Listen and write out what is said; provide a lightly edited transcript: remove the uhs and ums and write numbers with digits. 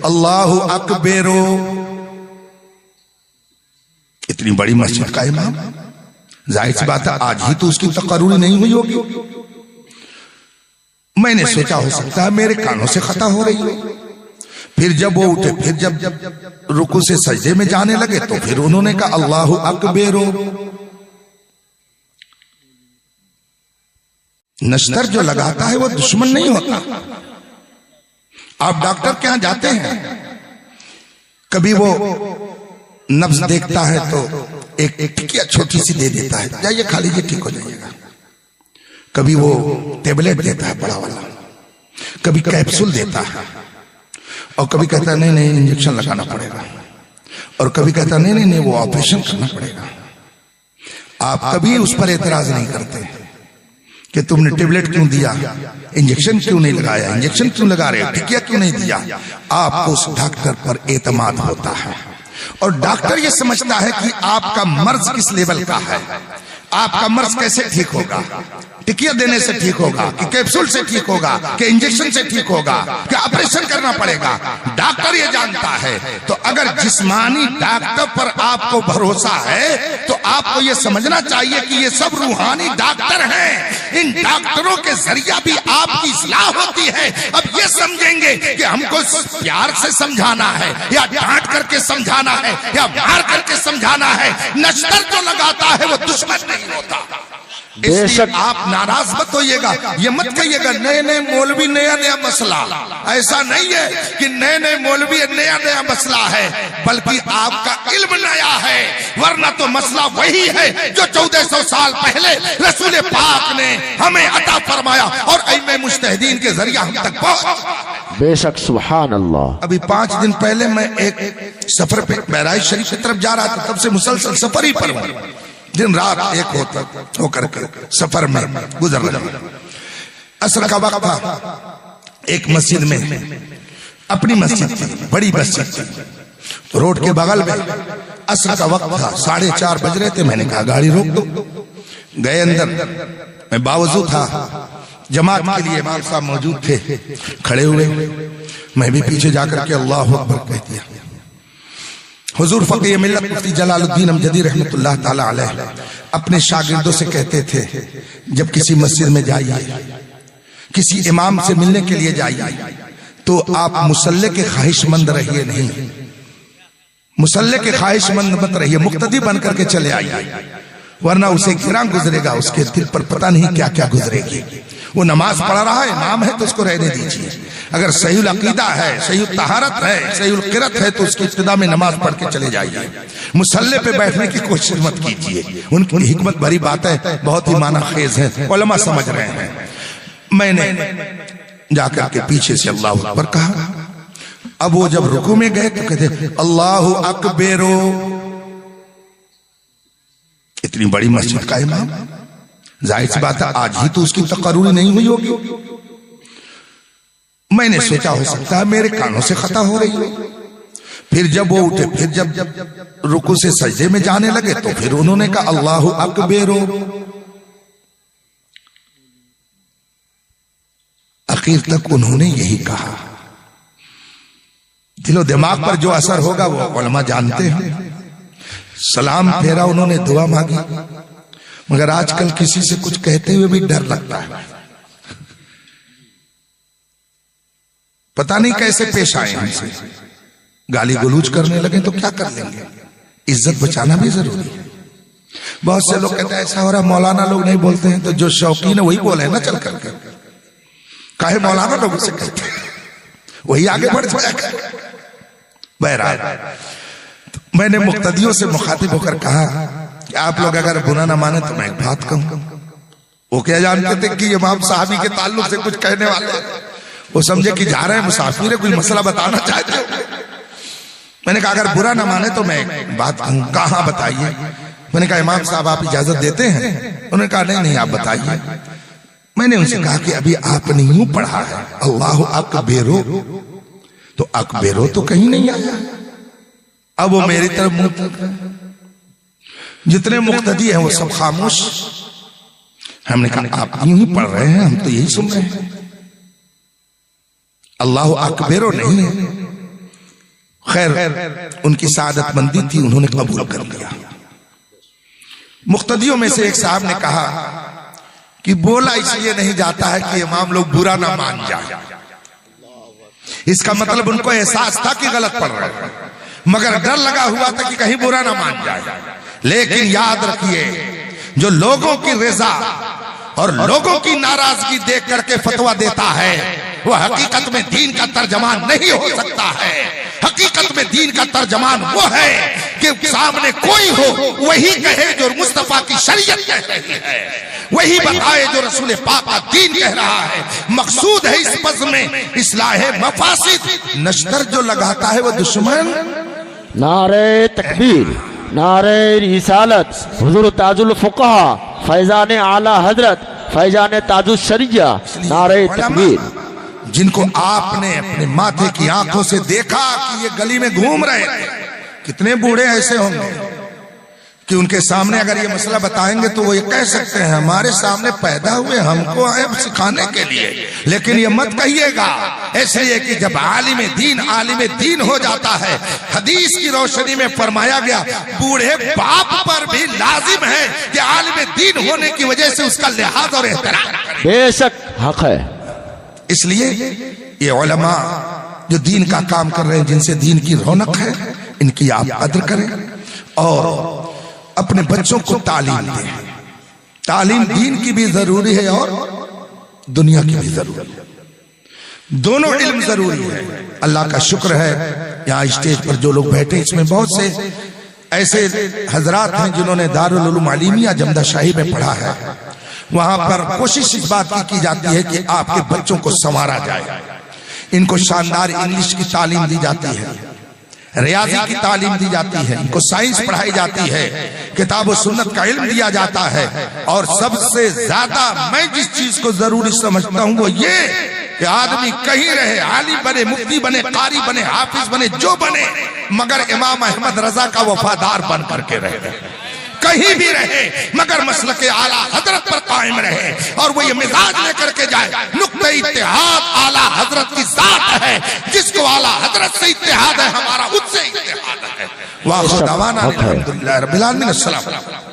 अल्लाहु अकबरो। इतनी बड़ी मस्जिद का इमाम, जाहिर सी बात है आज ही तो उसकी तकर्रुरी नहीं हुई होगी। मैंने सोचा हो सकता है मेरे कानों से खता हो रही हो। फिर जब वो उठे, फिर जब रुकू से सजदे में जाने लगे तो फिर उन्होंने कहा अल्लाहु अकबरो। नश्तर जो लगाता है वो दुश्मन नहीं होता। आप डॉक्टर के यहां जाते हैं, कभी वो नब्ज देखता है तो एक टिकिया छोटी सी दे देता है, जाइए खा लीजिए ठीक हो जाइएगा। कभी वो टेबलेट देता है बड़ा वाला, कभी कैप्सूल देता है, और कभी कहता है नहीं नहीं इंजेक्शन लगाना पड़ेगा, और कभी कहता है नहीं नहीं वो ऑपरेशन करना पड़ेगा। आप कभी उस पर एतराज नहीं करते कि तुमने टेबलेट क्यों दिया, इंजेक्शन क्यों नहीं लगाया, इंजेक्शन क्यों लगा रहे, टिकिया क्यों नहीं दिया। आपको उस डॉक्टर पर एतमाद होता है, और डॉक्टर ये समझता है कि आपका मर्ज किस लेवल का है, आपका मर्ज कैसे ठीक होगा, टिकिया देने से ठीक होगा कि कैप्सूल से ठीक होगा कि इंजेक्शन से ठीक होगा कि ऑपरेशन करना पड़ेगा। डॉक्टर ये जानता है। तो अगर जिस्मानी डॉक्टर पर आपको भरोसा है तो आपको ये समझना चाहिए कि ये सब रूहानी डॉक्टर हैं। इन डॉक्टरों के जरिया भी आपकी इस्लाह होती है। अब ये समझेंगे कि हमको प्यार से समझाना है या डांट करके समझाना है या मार करके समझाना है। नश्तर जो लगाता है वो दुश्मन नहीं होता। इसलिए आप नाराज मत होइएगा, ये मत कहिएगा नए नए मौलवी नया नया मसला। ऐसा नहीं है कि नए नए मौलवी नया नया मसला है, बल्कि आपका इल्म नया है। वरना तो मसला वही है जो 1400 साल पहले रसूल पाक ने हमें अता फरमाया और अइम्मे मुज्तहिदीन के जरिया हम तक पहुंच। बेशक सुभान अल्लाह। अभी 5 दिन पहले मैं एक सफर पे बहराइच शरीफ की तरफ जा रहा था, तब से मुसलसल सफर ही पर हूं, दिन रात एक होकर के सफर में गुजर रहा। असर का वक्त था, एक मस्जिद में, अपनी मस्जिद थी, बड़ी मस्जिद थी, रोड के बगल में असर का वक्त था, 4:30 बज रहे थे। मैंने कहा गाड़ी रोक दो। गए अंदर, मैं बावजूद था, जमात के लिए इमाम साहब मौजूद थे, खड़े हुए। मैं भी पीछे जाकर के अल्लाहु अकबर कह दिया। हुजूर फकीह मिल्लत मुफ्ती जलालुद्दीन अमजदी रहमतुल्लाह ताला अलैह अपने शागिर्दों से कहते थे, जब किसी मस्जिद में जाइए, किसी इमाम से मिलने के लिए जाइए, तो आप मुसल्ले के ख्वाहिशमंद रहिए नहीं, मुसल्ले के ख्वाहिशमंद मत रहिए, मुक्तदी बन करके चले आइए, वरना उसे गिरा गुजरेगा, उसके दिल पर पता नहीं क्या क्या गुजरेगी। वो नमाज पढ़ रहा है, इमाम है तो उसको रहने दीजिए। अगर सही अकीदा है, सही तहारत है, सही किरत है तो उसकी इब्तिदा में नमाज पढ़ के चले जाइए। मुसल्ले पे बैठने की कोशिश मत कीजिए। उनकी हिकमत भरी बातें बहुत ही माना खेज है, उलमा समझ रहे हैं। मैंने जाकर के पीछे से अल्लाहु अकबर कहा। अब वो जब रुकू में गए तो कहते अल्लाहु अकबरो। इतनी बड़ी मस्जिद का इमाम, जाहिर सी बात है आज ही तो उसकी तकर्रुरी नहीं हुई होगी। मैंने सोचा हो सकता है मेरे कानों से खता हो रही हो। फिर जब वो उठे, फिर जब रुकू से सजदे में जाने लगे तो फिर उन्होंने कहा अल्लाहु अकबरो। आखिर तक उन्होंने यही कहा। दिलो दिमाग पर जो असर होगा वो उलमा जानते हैं। सलाम फेरा, उन्होंने दुआ मांगी, मगर आजकल किसी से कुछ कहते हुए भी डर लगता है। पता नहीं कैसे पेश आए हमसे, गाली गलूज करने लगे तो क्या कर लेंगे। इज्जत बचाना भी जरूरी है। बहुत से लोग कहते हैं ऐसा हो रहा, मौलाना लोग नहीं बोलते हैं, तो जो शौकीन है वही बोले ना चल करके। काहे मौलाना लोग उसे कहते हैं, वही आगे बढ़ जाएगा। बहरहाल मैंने मुक्तदियों से मुखातिब होकर कहा कि आप लोग अगर बुरा ना माने तो मैं एक बात कहूं। वो क्या जानते थे कि इमाम साहबी के ताल्लुक से कुछ कहने वाले, वो समझे कि जा रहे हैं मुसाफिर है, कुछ मसला बताना चाहते हो। मैंने कहा अगर बुरा ना माने तो मैं एक बात कहूं। कहा बताइए। मैंने कहा इमाम साहब आप इजाजत देते हैं? उन्होंने कहा नहीं नहीं आप बताइए। मैंने उनसे कहा कि अभी आपने यूं पढ़ा है अल्लाहु अकबरो, तो अकबरो तो कहीं नहीं आया। अब वो मेरी तरफ मुंह तक है। जितने मुक्तदी हैं वो सब खामोश। हमने कहा आप यूं ही पढ़ रहे हैं, हम तो यही सुन रहे हैं। अल्लाहु अकबरो नहीं है, خیر ان کی سعادت مندی تھی، انہوں نے قبول کر لیا۔ مقتدیوں میں سے ایک صاحب نے کہا کہ بولا اس لیے نہیں جاتا ہے کہ امام لوگ برا نہ مان جائیں، اس کا مطلب ان کو احساس تھا کہ غلط پڑھ رہے ہیں، مگر ڈر لگا ہوا تھا کہ کہیں برا نہ مان جائے۔ لیکن یاد رکھیے، جو لوگوں کی رضا اور لوگوں کی ناراضگی دیکھ کر کے فتویٰ دیتا ہے وہ حقیقت میں دین کا ترجمان نہیں ہو سکتا ہے۔ حقیقت میں دین کا ترجمان وہ ہے کہ سامنے کوئی ہو وہی کہے جو مصطفیٰ کی شریعت کہہ رہی ہے، وہی بتائے جو رسول پاک کا دین کہہ رہا ہے۔ مقصود ہے اس بزم میں اصلاح مفاسد، نشتر جو لگاتا ہے وہ دشمن۔ نعرہ تکبیر، نعرہ رسالت، حضور تاج الفقہا فیضان اعلی حضرت فیضان تاج الشریعہ، نعرہ تکبیر۔ جن کو آپ نے اپنے ماتھے کی آنکھوں سے دیکھا کہ یہ گلی میں گھوم رہے تھے، کتنے بوڑھے ایسے ہوں گے کہ ان کے سامنے اگر یہ مسئلہ بتائیں گے تو وہ یہ کہہ سکتے ہیں ہمارے سامنے پیدا ہوئے، ہم کو آئے سکھانے کے لیے، لیکن یہ مت کہیے گا، اس لیے کہ جب عالم دین ہو جاتا ہے، حدیث کی روشنی میں فرمایا گیا بوڑھے باپ پر بھی لازم ہے کہ عالم دین ہونے کی وجہ سے اس کا لحاظ اور احترام کرے۔ بے شک حق ہے۔ اس لیے یہ علماء جو دین کا کام کر رہے ہیں، جن سے دین کی رونق ہے، ان کی آپ قدر کریں اور اپنے بچوں کو تعلیم دیں۔ تعلیم دین کی بھی ضروری ہے اور دنیا کی بھی ضروری ہے، دونوں علم ضروری ہے۔ اللہ کا شکر ہے یہاں اسٹیج پر جو لوگ بیٹھے اس میں بہت سے ایسے حضرات ہیں جنہوں نے دارالعلوم علیمیہ جمدہ شاہی میں پڑھا ہے۔ وہاں پر کوشش اس بات کی جاتی ہے کہ آپ کے بچوں کو سنوارا جائے، ان کو شاندار انگلش کی تعلیم دی جاتی ہے، ریاضی کی تعلیم دی جاتی ہے، ان کو سائنس پڑھائی جاتی ہے، کتاب و سنت کا علم دیا جاتا ہے، اور سب سے زیادہ میں جس چیز کو ضروری سمجھتا ہوں وہ یہ کہ آدمی کہیں رہے، عالم بنے، مفتی بنے، قاری بنے، حافظ بنے، جو بنے، مگر امام احمد رضا کا وفادار بن کر کے رہے، کہیں بھی رہے مگر مسلک اعلیٰ حضرت پر قائم رہے، اور وہ یہ مزاج لے کر کے جائے۔ نقطہ اتحاد اعلیٰ حضرت کی ذات ہے، جس کو اعلیٰ حضرت سے اتحاد ہے ہمارا ان سے اتحاد ہے۔ وآخر دعوانا الحمدللہ رب العالمین، السلام علیکم۔